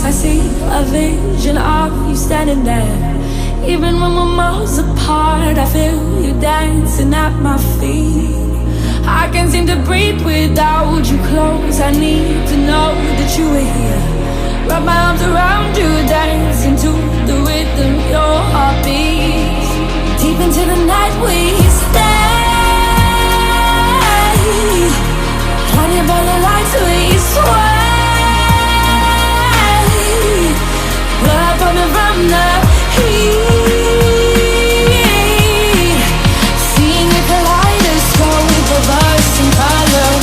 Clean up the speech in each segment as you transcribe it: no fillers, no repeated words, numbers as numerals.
I see a vision of you standing there. Even when we're miles apart, I feel you dancing at my feet. I can't seem to breathe without you close. I need to know that you are here. Wrap my arms around you, dancing to the rhythm your heart beats. Deep into the night we stay, blinded by the lights we sway. Blood coming from the heat, seeing a kaleidoscope of us in color.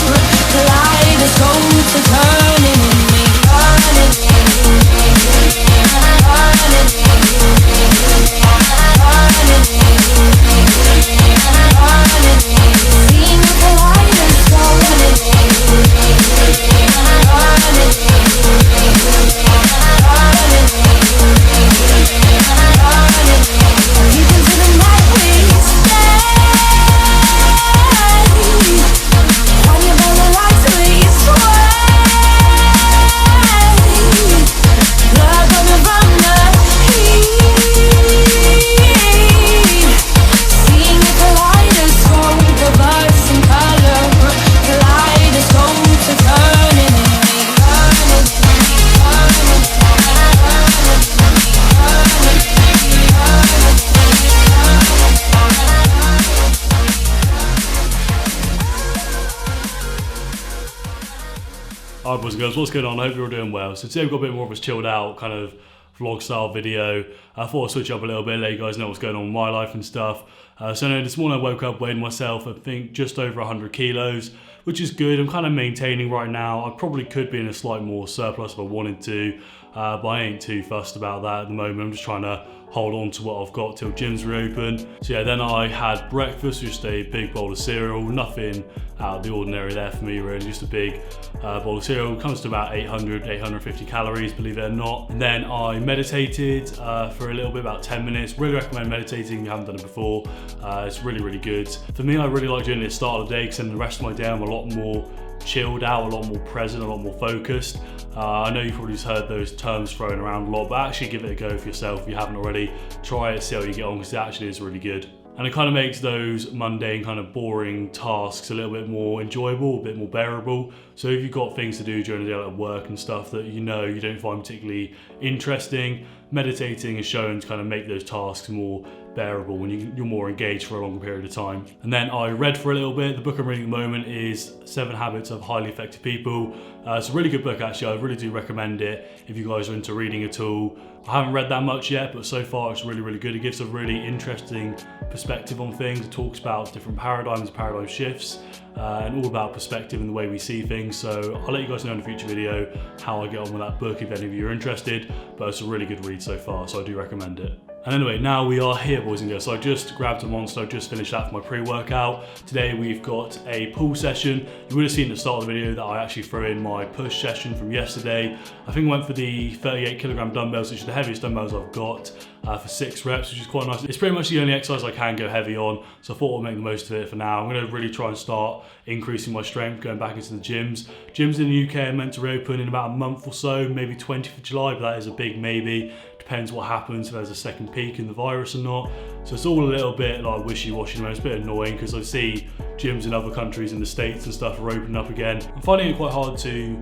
Kaleidoscope to turning in me, turning in me, turning in me, turning in me, turning in me. Seeing a kaleidoscope turning in me, turning in me, turning in me. Deep into the night we stay, blinded by the lights we sway. Blood coming from the heat, seeing a kaleidoscope of us in color. Kaleidoscope to turning in me, turning in me, turning in me, Alright boys and girls, what's going on? I hope you're all doing well. So today we've got a bit more of a chilled out kind of vlog style video. I thought I'd switch up a little bit, let you guys know what's going on in my life and stuff. So anyway, this morning I woke up weighing myself, I think just over 100 kilos, which is good. I'm kind of maintaining right now. I probably could be in a slight more surplus if I wanted to, but I ain't too fussed about that at the moment. I'm just trying to hold on to what I've got till gyms reopen. So yeah, then I had breakfast, just a big bowl of cereal, nothing out of the ordinary there for me really, just a big bowl of cereal. Comes to about 850 calories, believe it or not. And then I meditated for a little bit, about 10 minutes. Really recommend meditating if you haven't done it before. It's really good. For me, I really like doing it at the start of the day because then the rest of my day I'm a lot more chilled out, a lot more present, a lot more focused. I know you've probably just heard those terms thrown around a lot, but actually give it a go for yourself if you haven't already. Try it, see how you get on, because it actually is really good. And it kind of makes those mundane, kind of boring tasks a little bit more enjoyable, a bit more bearable. So if you've got things to do during the day like work and stuff that you know you don't find particularly interesting, meditating is shown to kind of make those tasks more bearable when you're more engaged for a longer period of time. And then I read for a little bit. The book I'm reading at the moment is 7 Habits of Highly Effective People. It's a really good book actually. I really do recommend it if you guys are into reading at all. I haven't read that much yet, but so far it's really good. It gives a really interesting perspective on things. It talks about different paradigm shifts, and all about perspective and the way we see things. So I'll let you guys know in a future video how I get on with that book if any of you are interested, but it's a really good read so far, so I do recommend it. And anyway, now we are here, boys and girls. So I just grabbed a Monster, I just finished that for my pre-workout. Today we've got a pull session. You would have seen at the start of the video that I actually threw in my push session from yesterday. I think I went for the 38 kilogram dumbbells, which are the heaviest dumbbells I've got, for 6 reps, which is quite nice. It's pretty much the only exercise I can go heavy on, so I thought I'd make the most of it for now. I'm gonna really try and start increasing my strength, going back into the gyms. Gyms in the UK are meant to reopen in about a month or so, maybe 20th of July, but that is a big maybe. Depends what happens, if there's a second peak in the virus or not. So it's all a little bit like wishy-washy, it's a bit annoying because I see gyms in other countries in the States and stuff are opening up again. I'm finding it quite hard to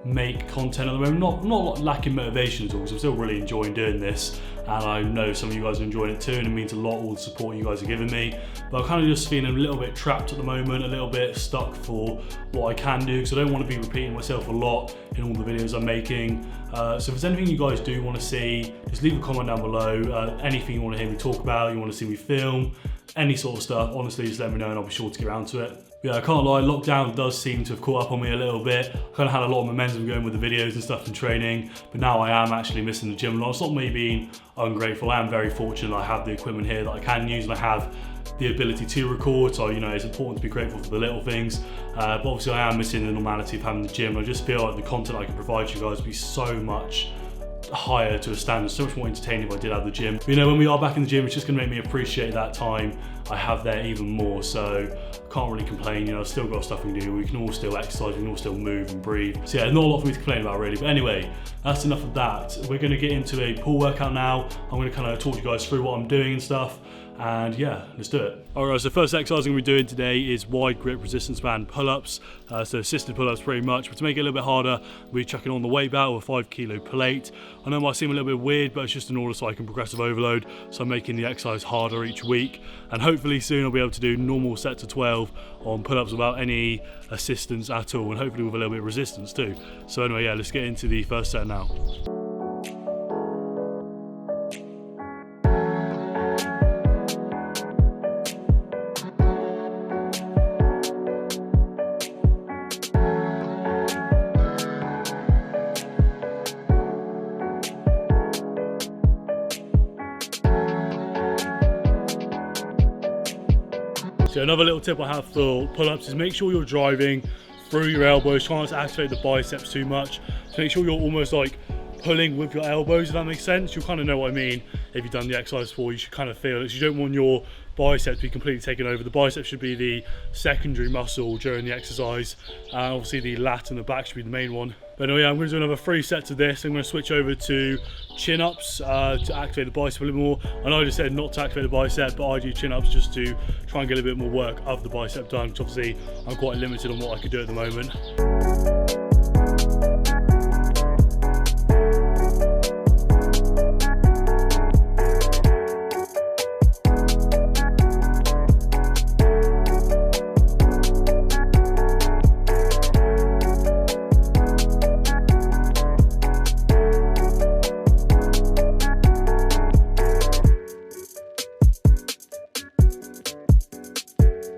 make content at the moment, not lacking motivation at all, because I'm still really enjoying doing this, and I know some of you guys are enjoying it too, and it means a lot, all the support you guys are giving me. But I'm kind of just feeling a little bit trapped at the moment, a little bit stuck for what I can do, because I don't want to be repeating myself a lot in all the videos I'm making. So if there's anything you guys do want to see, just leave a comment down below. Anything you want to hear me talk about, you want to see me film, any sort of stuff, honestly just let me know and I'll be sure to get around to it. Yeah, I can't lie, lockdown does seem to have caught up on me a little bit. I kind of had a lot of momentum going with the videos and stuff and training, but now I am actually missing the gym a lot. It's not me being ungrateful, I am very fortunate I have the equipment here that I can use and I have the ability to record, so you know it's important to be grateful for the little things, but obviously I am missing the normality of having the gym. I just feel like the content I can provide you guys would be so much higher to a standard, so much more entertaining if I did have the gym. But, you know, when we are back in the gym, it's just going to make me appreciate that time I have there even more. So I can't really complain, you know, I've still got stuff we can do, we can all still exercise, we can all still move and breathe. So yeah, not a lot for me to complain about really, but anyway, that's enough of that. We're gonna get into a pull workout now. I'm gonna kind of talk you guys through what I'm doing and stuff, and yeah, let's do it. Alright, so first exercise I'm going to be doing today is wide grip resistance band pull-ups, so assisted pull-ups pretty much, but to make it a little bit harder, we're chucking on the weight belt with a 5 kilo plate. I know it might seem a little bit weird, but it's just in order so I can progressive overload, so I'm making the exercise harder each week, and hopefully soon I'll be able to do normal sets of 12 on pull-ups without any assistance at all, and hopefully with a little bit of resistance too. So anyway, yeah, let's get into the first set now. So another little tip I have for pull-ups is make sure you're driving through your elbows, try not to activate the biceps too much. So make sure you're almost like pulling with your elbows, if that makes sense. You'll kind of know what I mean if you've done the exercise before. You should kind of feel it. So you don't want your biceps to be completely taken over. The biceps should be the secondary muscle during the exercise, and obviously the lat and the back should be the main one. But anyway, I'm going to do another 3 sets of this. I'm going to switch over to chin-ups to activate the bicep a little more. I know I just said not to activate the bicep, but I do chin-ups just to try and get a bit more work of the bicep done, because obviously I'm quite limited on what I could do at the moment.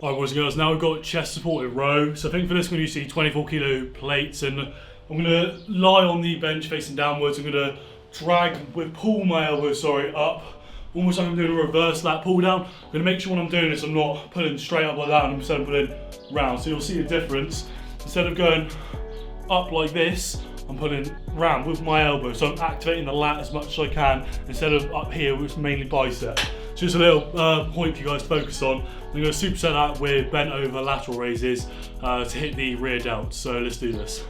Alright boys and girls, now we've got chest supported row. So I think for this we're going to use 24 kilo plates, and I'm going to lie on the bench facing downwards. I'm going to pull my elbows up, almost like I'm doing a reverse lat pull down. I'm going to make sure when I'm doing this I'm not pulling straight up like that, and instead of pulling round. So you'll see the difference. Instead of going up like this, I'm pulling round with my elbow. So I'm activating the lat as much as I can, instead of up here, which is mainly bicep. So just a little point for you guys to focus on. I'm going to superset that with bent over lateral raises to hit the rear delts. So let's do this.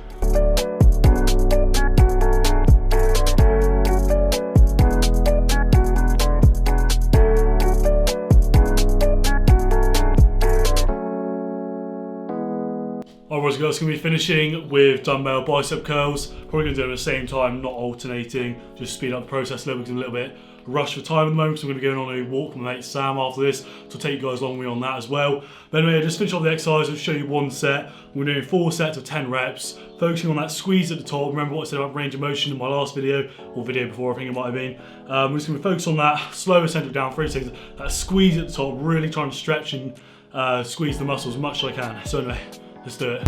Alright boys and girls, going to be finishing with dumbbell bicep curls. Probably going to do them at the same time, not alternating, just speed up the process a little bit, because I'm a little bit rushed for time at the moment, because I'm going to go on a walk with my mate Sam after this, so I'll take you guys along with me on that as well. But anyway, just finish off the exercise. I'll show you one set. We're doing 4 sets of 10 reps, focusing on that squeeze at the top. Remember what I said about range of motion in my last video, or video before I think it might have been. We're just going to focus on that slow eccentric down 3 seconds, that squeeze at the top, really trying to stretch and squeeze the muscles as much as I can. So anyway, let's do it.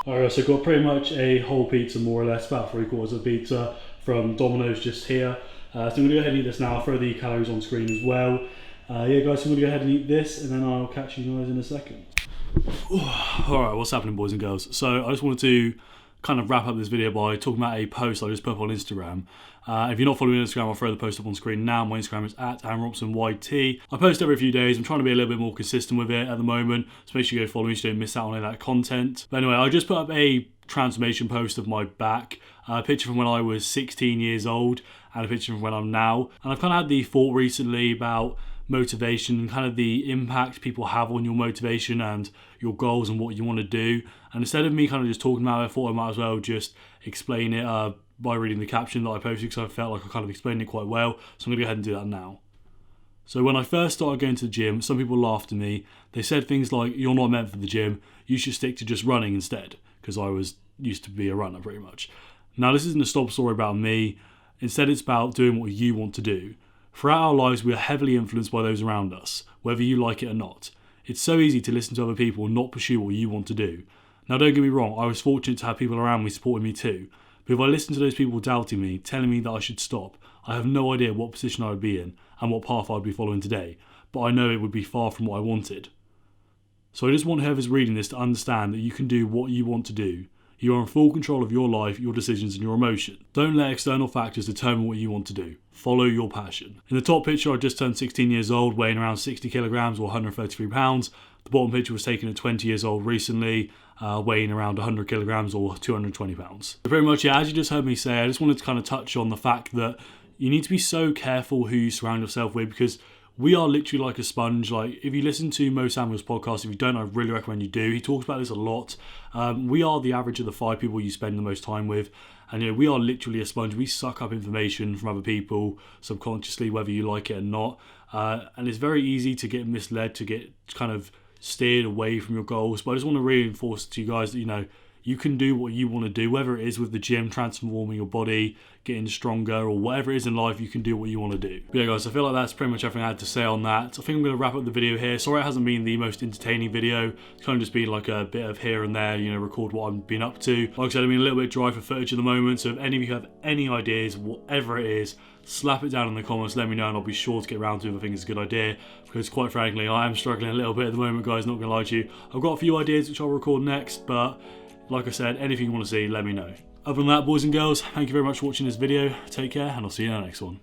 Alright, so I've got pretty much a whole pizza, more or less, about 3/4 of pizza from Domino's just here. So I'm going to go ahead and eat this now. I'll throw the calories on screen as well. Yeah guys, so I'm going to go ahead and eat this, and then I'll catch you guys in a second. Alright, what's happening boys and girls? So I just wanted to kind of wrap up this video by talking about a post I just put up on Instagram. If you're not following me on Instagram, I'll throw the post up on screen now. My Instagram is @AaronRobsonYT. I post every few days. I'm trying to be a little bit more consistent with it at the moment, so make sure you go follow me so you don't miss out on any of that content. But anyway, I just put up a transformation post of my back, a picture from when I was 16 years old and a picture from when I'm now. And I've kind of had the thought recently about motivation and kind of the impact people have on your motivation and your goals and what you want to do. And instead of me kind of just talking about it, I thought I might as well just explain it by reading the caption that I posted, because I felt like I kind of explained it quite well. So I'm going to go ahead and do that now. So when I first started going to the gym, some people laughed at me. They said things like, "You're not meant for the gym, you should stick to just running instead," because I used to be a runner pretty much. Now this isn't a stop story about me. Instead it's about doing what you want to do. Throughout our lives, we are heavily influenced by those around us, whether you like it or not. It's so easy to listen to other people and not pursue what you want to do. Now, don't get me wrong, I was fortunate to have people around me supporting me too. But if I listened to those people doubting me, telling me that I should stop, I have no idea what position I would be in and what path I would be following today. But I know it would be far from what I wanted. So I just want whoever's reading this to understand that you can do what you want to do. You are in full control of your life, your decisions and your emotions. Don't let external factors determine what you want to do. Follow your passion. In the top picture, I just turned 16 years old, weighing around 60 kilograms or 133 pounds. The bottom picture was taken at 20 years old recently, weighing around 100 kilograms or 220 pounds. So pretty much, yeah, as you just heard me say, I just wanted to kind of touch on the fact that you need to be so careful who you surround yourself with, because we are literally like a sponge. Like, if you listen to Mo Samuel's podcast, if you don't, I really recommend you do. He talks about this a lot. We are the average of the 5 people you spend the most time with. And, you know, we are literally a sponge. We suck up information from other people subconsciously, whether you like it or not. And it's very easy to get misled, to get kind of steered away from your goals. But I just want to reinforce to you guys that, you know, you can do what you want to do, whether it is with the gym, transforming your body, getting stronger, or whatever it is in life, you can do what you want to do. But yeah, guys, I feel like that's pretty much everything I had to say on that. I think I'm going to wrap up the video here. Sorry it hasn't been the most entertaining video. It's kind of just been like a bit of here and there, you know, record what I've been up to. Like I said, I've been a little bit dry for footage at the moment, so if any of you have any ideas, whatever it is, slap it down in the comments, let me know, and I'll be sure to get around to it if I think it's a good idea, because quite frankly, I am struggling a little bit at the moment, guys, not going to lie to you. I've got a few ideas which I'll record next, but like I said, anything you want to see, let me know. Other than that, boys and girls, thank you very much for watching this video. Take care, and I'll see you in the next one.